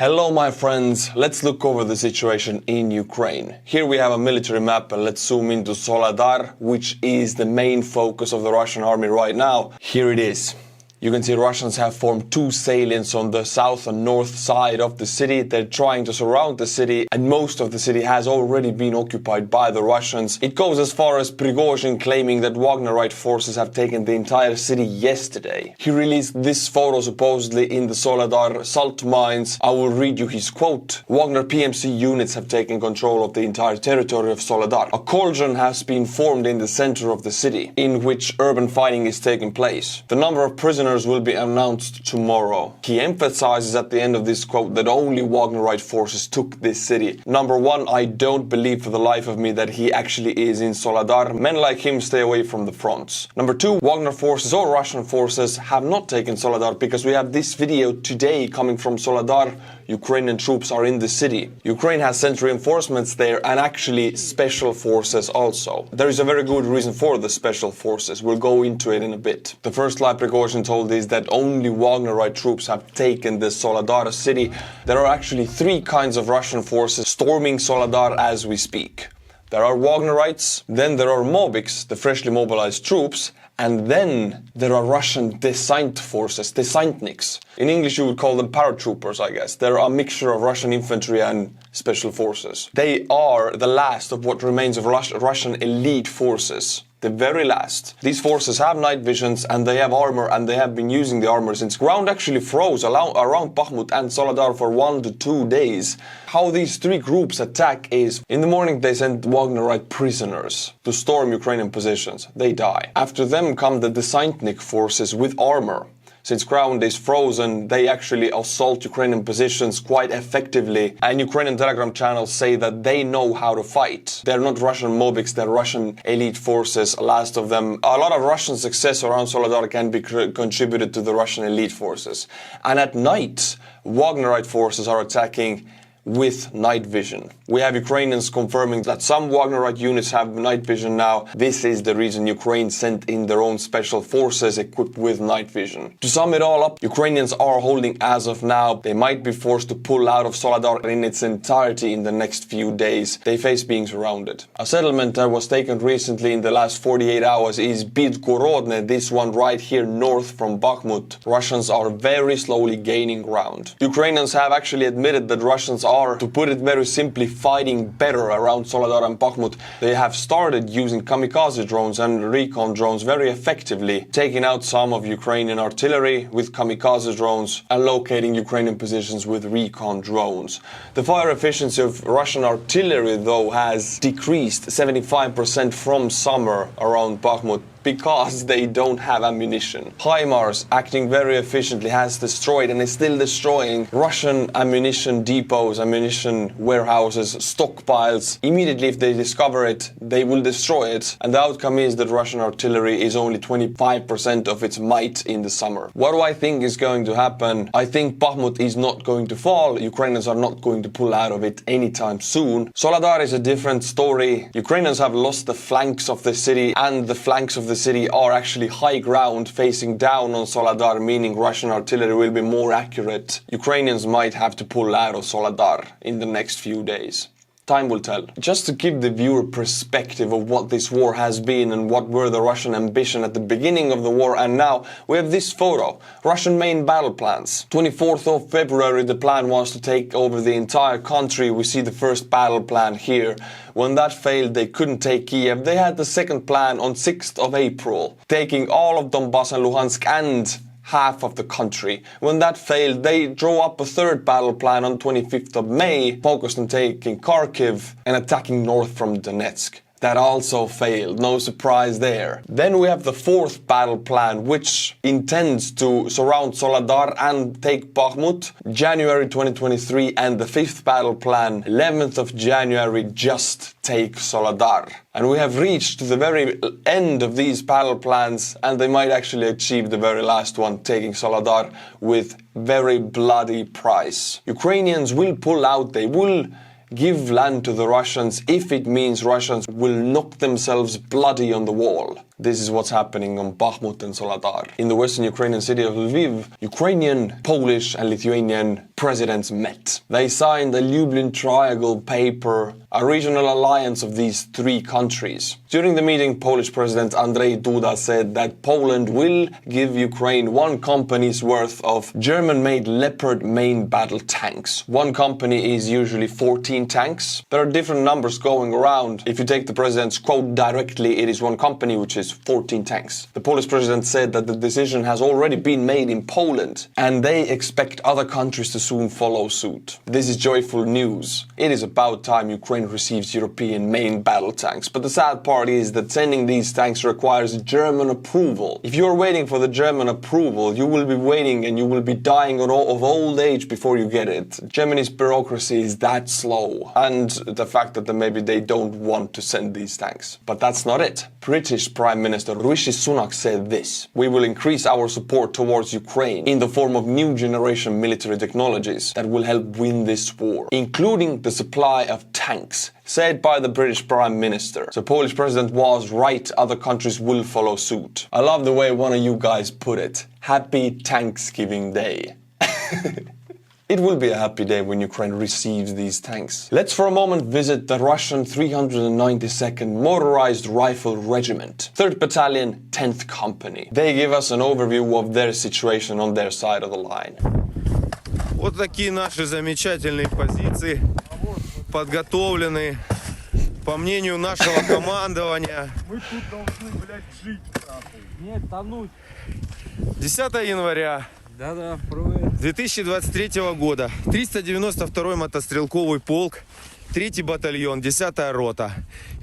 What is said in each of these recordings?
Hello my friends, let's look over the situation in Ukraine. Here we have a military map and let's zoom into Soledar, which is the main focus of the Russian army right now. Here it is. You can see Russians have formed two salients on the south and north side of the city. They're trying to surround the city, and most of the city has already been occupied by the Russians. It goes as far as Prigozhin claiming that Wagnerite forces have taken the entire city yesterday. He released this photo supposedly in the Soledar salt mines. I will read you his quote. Wagner PMC units have taken control of the entire territory of Soledar. A cauldron has been formed in the center of the city, in which urban fighting is taking place. The number of prisoners will be announced tomorrow. He emphasizes at the end of this quote that only Wagnerite forces took this city. Number one, I don't believe for the life of me that he actually is in Soledar. Men like him stay away from the fronts. Number two, Wagner forces or Russian forces have not taken Soledar, because we have this video today coming from Soledar. Ukrainian troops are in the city. Ukraine has sent reinforcements there and actually special forces also. There is a very good reason for the special forces. We'll go into it in a bit. The first lie Prigozhin told is that only Wagnerite troops have taken the Soledar city. There are actually three kinds of Russian forces storming Soledar as we speak. There are Wagnerites, then there are Mobiks, the freshly mobilized troops, and then there are Russian descent forces, desantniks. In English you would call them paratroopers, I guess. They're a mixture of Russian infantry and special forces. They are the last of what remains of Russian elite forces. The very last. These forces have night visions and they have armor, and they have been using the armor since ground actually froze around Bakhmut and Soledar for 1 to 2 days. How these three groups attack is, in the morning they send Wagnerite prisoners to storm Ukrainian positions. They die. After them come the desantnik forces with armor. Since ground is frozen, they actually assault Ukrainian positions quite effectively, and Ukrainian Telegram channels say that they know how to fight. They're not Russian Mobiks, they're Russian elite forces, last of them. A lot of Russian success around Soledar can be contributed to the Russian elite forces. And at night, Wagnerite forces are attacking with night vision. We have Ukrainians confirming that some Wagnerite units have night vision now. This is the reason Ukraine sent in their own special forces equipped with night vision. To sum it all up, Ukrainians are holding as of now. They might be forced to pull out of Soledar in its entirety in the next few days. They face being surrounded. A settlement that was taken recently in the last 48 hours is Bydgorodne, this one right here north from Bakhmut. Russians are very slowly gaining ground. Ukrainians have actually admitted that Russians are, to put it very simply, fighting better around Soledar and Bakhmut. They have started using kamikaze drones and recon drones very effectively, taking out some of Ukrainian artillery with kamikaze drones and locating Ukrainian positions with recon drones. The fire efficiency of Russian artillery, though, has decreased 75% from summer around Bakhmut, because they don't have ammunition. HIMARS, acting very efficiently, has destroyed and is still destroying Russian ammunition depots, ammunition warehouses, stockpiles. Immediately if they discover it, they will destroy it, and the outcome is that Russian artillery is only 25% of its might in the summer. What do I think is going to happen? I think Bakhmut is not going to fall. Ukrainians are not going to pull out of it anytime soon. Soledar is a different story. Ukrainians have lost the flanks of the city, and the flanks of the city are actually high ground facing down on Soledar, meaning Russian artillery will be more accurate. Ukrainians might have to pull out of Soledar in the next few days. Time will tell. Just to give the viewer perspective of what this war has been and what were the Russian ambition at the beginning of the war and now, we have this photo. Russian main battle plans. 24th of February the plan was to take over the entire country. We see the first battle plan here. When that failed, they couldn't take Kiev. They had the second plan on 6th of April, taking all of Donbass and Luhansk and half of the country. When that failed, they drew up a third battle plan on 25th of May, focused on taking Kharkiv and attacking north from Donetsk. That also failed, no surprise there. Then we have the fourth battle plan, which intends to surround Soledar and take Bakhmut, January 2023, and the fifth battle plan, 11th of January, just take Soledar. And we have reached to the very end of these battle plans, and they might actually achieve the very last one, taking Soledar, with very bloody price. Ukrainians will pull out, they will give land to the Russians if it means Russians will knock themselves bloody on the wall. This is what's happening on Bakhmut and Soledar. In the western Ukrainian city of Lviv, Ukrainian, Polish and Lithuanian presidents met. They signed a Lublin Triangle paper, a regional alliance of these three countries. During the meeting, Polish President Andrzej Duda said that Poland will give Ukraine one company's worth of German-made Leopard main battle tanks. One company is usually 14 tanks. There are different numbers going around. If you take the president's quote directly, it is one company which is 14 tanks. The Polish president said that the decision has already been made in Poland and they expect other countries to soon follow suit. This is joyful news. It is about time Ukraine receives European main battle tanks, but the sad part is that sending these tanks requires German approval. If you're waiting for the German approval, you will be waiting and you will be dying of old age before you get it. Germany's bureaucracy is that slow, and the fact that maybe they don't want to send these tanks. But that's not it. British Prime Minister Rishi Sunak said this: "We will increase our support towards Ukraine in the form of new generation military technologies that will help win this war, including the supply of tanks," said by the British Prime Minister. So Polish president was right, other countries will follow suit. I love the way one of you guys put it. Happy Thanksgiving Day. It will be a happy day when Ukraine receives these tanks. Let's for a moment visit the Russian 392nd Motorized Rifle Regiment, 3rd Battalion, 10th Company. They give us an overview of their situation on their side of the line. Вот такие наши замечательные позиции, подготовленные, по мнению нашего командования. Мы тут должны, блядь, жить, нахуй. Нет, тонуть. 10 января 2023 года. 392-й мотострелковый полк, 3-й батальон, 10-я рота.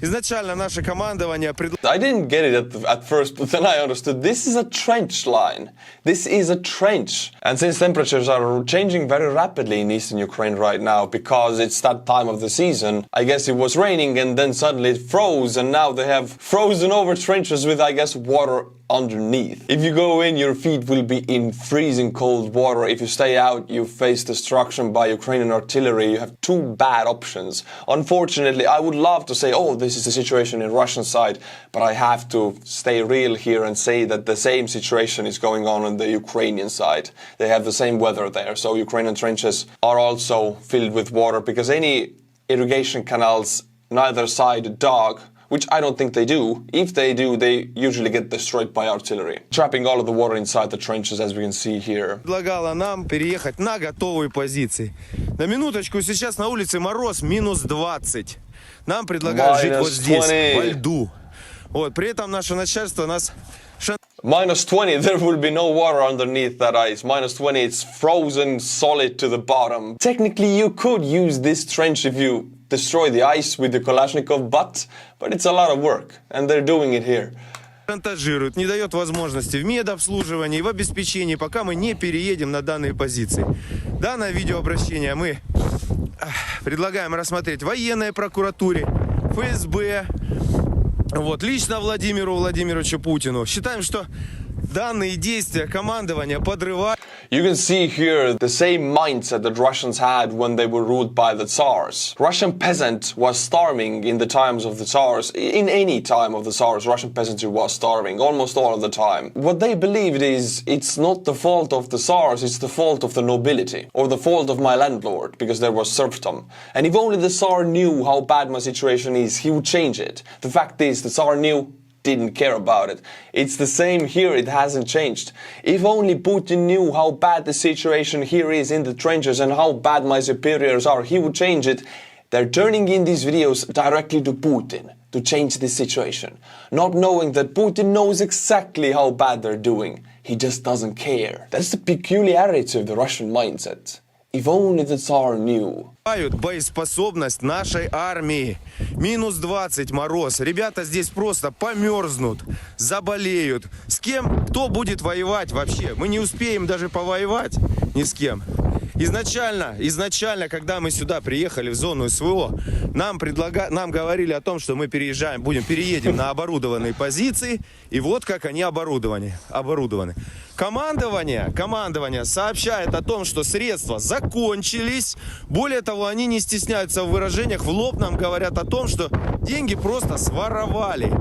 Изначально наше командование I didn't get it at first, but then I understood. This is a trench line. This is a trench. And since temperatures are changing very rapidly in eastern Ukraine right now, because it's that time of the season, I guess it was raining and then suddenly it froze, and now they have frozen over trenches with, I guess, water underneath. If you go in, your feet will be in freezing cold water. If you stay out, you face destruction by Ukrainian artillery. You have two bad options. Unfortunately, I would love to say, oh, this is the situation in Russian side, but I have to stay real here and say that the same situation is going on the Ukrainian side. They have the same weather there, so Ukrainian trenches are also filled with water because any irrigation canals neither side dug, which I don't think they do. If they do, they usually get destroyed by artillery, trapping all of the water inside the trenches, as we can see here. Предлагала нам переехать на готовые позиции. На минуточку, сейчас на улице мороз минус 20. Нам предлагают жить вот здесь, во льду. Вот, при этом наше начальство нас... Minus 20, there will be no water underneath that ice. Minus 20, it's frozen solid to the bottom. Technically, you could use this trench if you destroy the ice with the Kalashnikov butt, but it's a lot of work, and they're doing it here. Шантажирует, не дает возможности в медобслуживании, в обеспечении, пока мы не переедем на данные позиции. Данное видеообращение мы предлагаем рассмотреть военной прокуратуре, ФСБ, вот, лично Владимиру Владимировичу Путину. Считаем, что данные действия командования подрывают. You can see here the same mindset that Russians had when they were ruled by the Tsars. Russian peasant was starving in the times of the Tsars. In any time of the Tsars, Russian peasantry was starving, almost all of the time. What they believed is, it's not the fault of the Tsars, it's the fault of the nobility, or the fault of my landlord, because there was serfdom. And if only the Tsar knew how bad my situation is, he would change it. The fact is, the Tsar knew, didn't care about it. It's the same here, it hasn't changed. If only Putin knew how bad the situation here is in the trenches and how bad my superiors are, he would change it. They're turning in these videos directly to Putin to change this situation, not knowing that Putin knows exactly how bad they're doing. He just doesn't care. That's the peculiarity of the Russian mindset. If only the Tsar knew. Боеспособность нашей армии. Минус 20, мороз. Ребята здесь просто померзнут, заболеют. С кем? Кто будет воевать вообще? Мы не успеем даже повоевать ни с кем. Изначально, когда мы сюда приехали в зону СВО, нам говорили о том, что мы переедем на оборудованные позиции, и вот как они оборудованы. Командование сообщает о том, что средства закончились. Более того, они не стесняются в выражениях, в лоб нам говорят о том, что деньги просто своровали.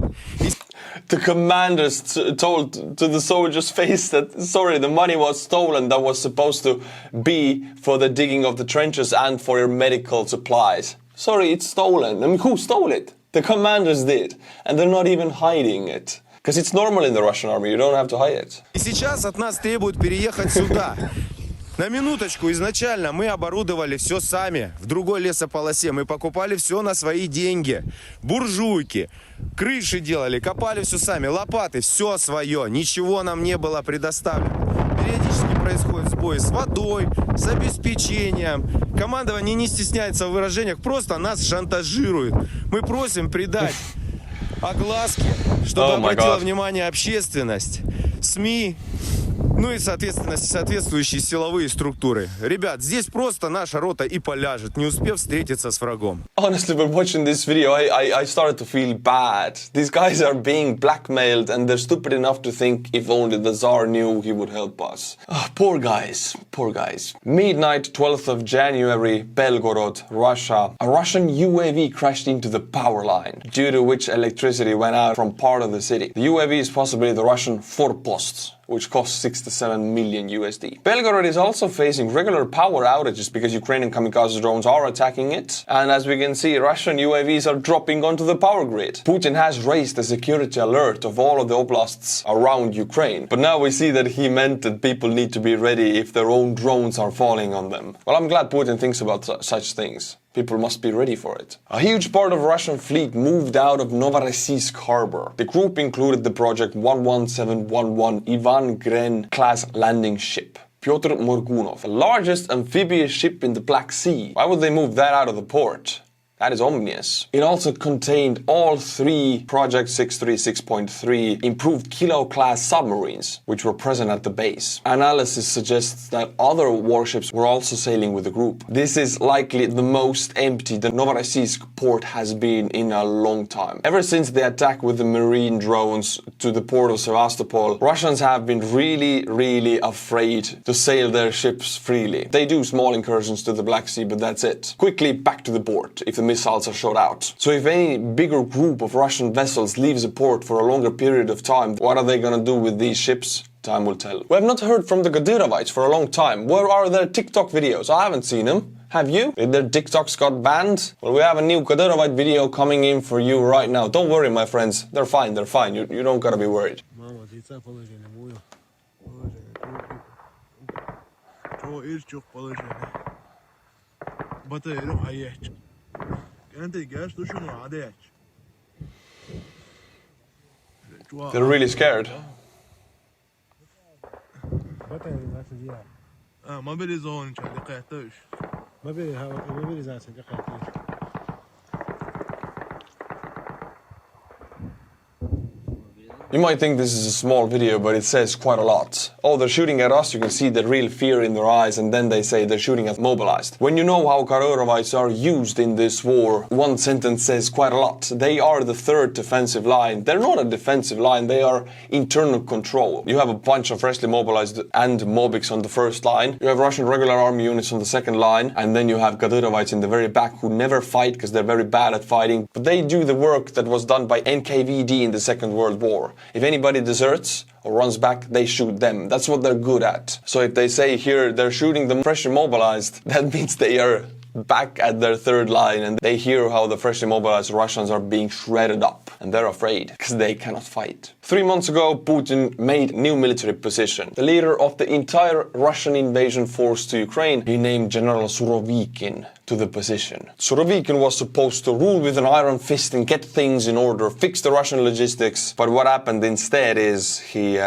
The commanders told to the soldiers' face that, sorry, the money was stolen that was supposed to be for the digging of the trenches and for your medical supplies. Sorry, it's stolen. I mean, who stole it? The commanders did. And they're not even hiding it. Because it's normal in the Russian army, you don't have to hide it. И сейчас от нас требуют переехать сюда. На минуточку, изначально мы оборудовали все сами, в другой лесополосе. Мы покупали все на свои деньги. Буржуйки, крыши делали, копали все сами, лопаты, все свое. Ничего нам не было предоставлено. Периодически происходит сбой с водой, с обеспечением. Командование не стесняется в выражениях, просто нас шантажирует. Мы просим придать огласки, чтобы обратила внимание общественность, СМИ, ну и, соответственно, соответствующие силовые структуры. Ребят, здесь просто наша рота и поляжет, не успев встретиться с врагом. Honestly, when watching this video, I started to feel bad. These guys are being blackmailed and they're stupid enough to think if only the Tsar knew he would help us. Oh, poor guys, poor guys. Midnight, 12th of January, Belgorod, Russia. A Russian UAV crashed into the power line, due to which electricity went out from part of the city. The UAV is possibly the Russian Forpost, which costs 67 million USD. Belgorod is also facing regular power outages because Ukrainian kamikaze drones are attacking it. And as we can see, Russian UAVs are dropping onto the power grid. Putin has raised the security alert of all of the oblasts around Ukraine. But now we see that he meant that people need to be ready if their own drones are falling on them. Well, I'm glad Putin thinks about such things. People must be ready for it. A huge part of Russian fleet moved out of Novorossiysk harbor. The group included the Project 11711 Ivan Gren class landing ship. Pyotr Morgunov, the largest amphibious ship in the Black Sea. Why would they move that out of the port? That is ominous. It also contained all three Project 636.3 improved Kilo-class submarines, which were present at the base. Analysis suggests that other warships were also sailing with the group. This is likely the most empty the Novorossiysk port has been in a long time. Ever since the attack with the marine drones to the port of Sevastopol, Russians have been really afraid to sail their ships freely. They do small incursions to the Black Sea, but that's it. Quickly back to the port if the missiles are shot out. So if any bigger group of Russian vessels leaves a port for a longer period of time, what are they gonna do with these ships? Time will tell. We have not heard from the Kadyrovites for a long time. Where are their TikTok videos? I haven't seen them. Have you? Did their TikToks got banned? Well, we have a new Kadyrovite video coming in for you right now. Don't worry, my friends. They're fine, they're fine. You don't gotta be worried. They're really scared. You might think this is a small video, but it says quite a lot. Oh, they're shooting at us, you can see the real fear in their eyes, and then they say they're shooting at mobilized. When you know how Kadyrovites are used in this war, one sentence says quite a lot. They are the third defensive line. They're not a defensive line, they are internal control. You have a bunch of freshly mobilized and mobics on the first line. You have Russian regular army units on the second line, and then you have Kadyrovites in the very back who never fight because they're very bad at fighting. But they do the work that was done by NKVD in the Second World War. If anybody deserts or runs back, they shoot them. That's what they're good at. So if they say here they're shooting them freshly mobilized, that means they are back at their third line and they hear how the freshly mobilized Russians are being shredded up. And they're afraid because they cannot fight. 3 months ago, Putin made new military position. The leader of the entire Russian invasion force to Ukraine, he named General Surovikin to the position. Surovikin was supposed to rule with an iron fist and get things in order, fix the Russian logistics. But what happened instead is he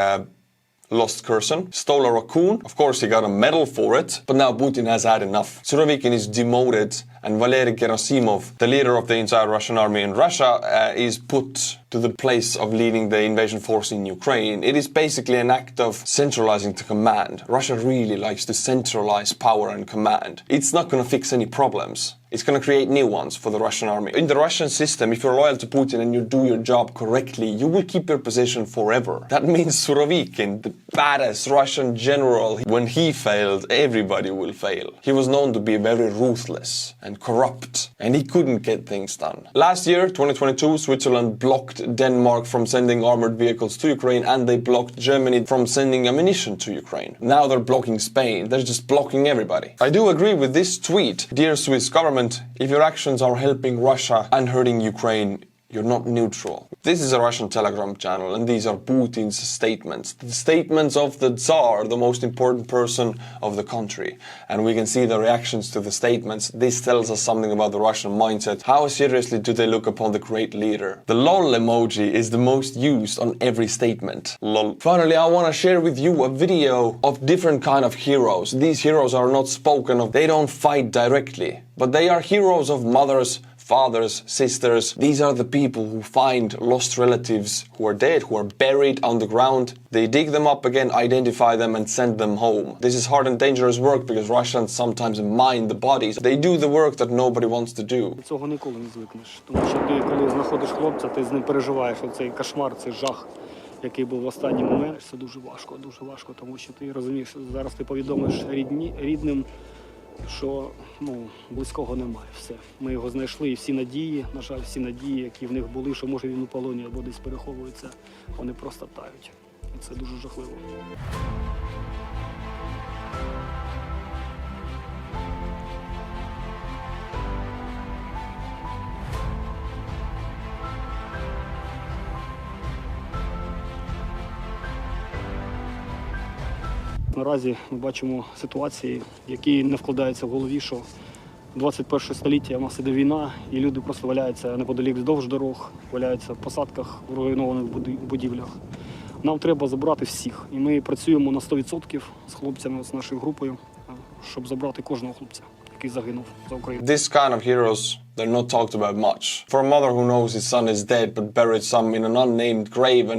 lost Kherson, stole a raccoon. Of course, he got a medal for it, but now Putin has had enough. Surovikin is demoted, and Valery Gerasimov, the leader of the entire Russian army in Russia, is put to the place of leading the invasion force in Ukraine. It is basically an act of centralizing the command. Russia really likes to centralize power and command. It's not going to fix any problems. it's going to create new ones for the Russian army. In the Russian system, if you're loyal to Putin and you do your job correctly, you will keep your position forever. That means Surovikin, the badass Russian general, when he failed, everybody will fail. He was known to be very ruthless and corrupt, and he couldn't get things done. Last year, 2022, Switzerland blocked Denmark from sending armored vehicles to Ukraine, and they blocked Germany from sending ammunition to Ukraine. Now they're blocking Spain. They're just blocking everybody. I do agree with this tweet. Dear Swiss government, if your actions are helping Russia and hurting Ukraine, you're not neutral. This is a Russian Telegram channel, and these are Putin's statements. The statements of the Tsar, the most important person of the country. And we can see the reactions to the statements. This tells us something about the Russian mindset. How seriously do they look upon the great leader? The LOL emoji is the most used on every statement. LOL. Finally, I want to share with you a video of different kind of heroes. These heroes are not spoken of. They don't fight directly, but they are heroes of mothers, fathers, sisters. These are the people who find lost relatives who are dead, who are buried on the ground. They dig them up again, identify them, and send them home. This is hard and dangerous work because Russians sometimes mine the bodies. They do the work that nobody wants to do. Цього ніколи не звикнеш, тому що ти, коли знаходиш хлопця, ти з ним переживаєш оцей кошмар, цей жах, який був в останній момент. Це дуже важко, тому що ти розумієш, зараз ти повідомиш рідним, що близького немає, все. Ми його знайшли, і всі надії, на жаль, всі надії, які в них були, що може він у полоні або десь переховується, вони просто тають. І це дуже жахливо. Наразі ми бачимо ситуації, які не вкладаються в голові, що 21 століття у нас іде війна, і люди просто валяються неподалік вздовж дорог, валяються в посадках, в руйнованих будівлях. Нам треба забрати всіх, і ми працюємо на 100% з хлопцями, з нашою групою, щоб забрати кожного хлопця, який загинув за Україну. This kind of heroes, they're not talked about much. For a mother who knows his son is dead but buried some in an unnamed grave,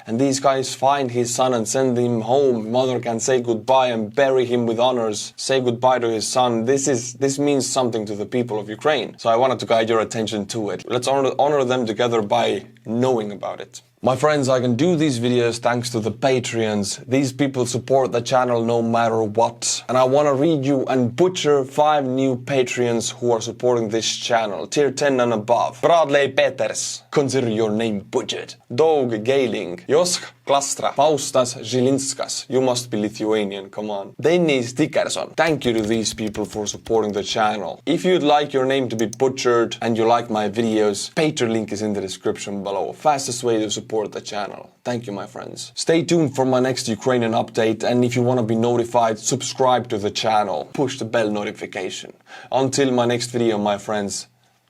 and these guys find his son and send him home. Mother can say goodbye and bury him with honors. Say goodbye to his son. This means something to the people of Ukraine. So I wanted to guide your attention to it. Let's honor them together by knowing about it. My friends, I can do these videos thanks to the Patreons. These people support the channel no matter what. And I want to read you and butcher 5 new Patreons who are supporting this channel. Tier 10 and above. Bradley Peters. Consider your name butchered. Dog Gailing. Josk Klastra. Faustas Zilinskas. You must be Lithuanian, come on. Dennis Dickerson. Thank you to these people for supporting the channel. If you'd like your name to be butchered and you like my videos, Patreon link is in the description below. Fastest way to support the channel. Thank you, my friends. Stay tuned for my next Ukrainian update, and if you want to be notified, subscribe to the channel. Push the bell notification. Until my next video, my friends,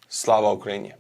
Slava Ukraini.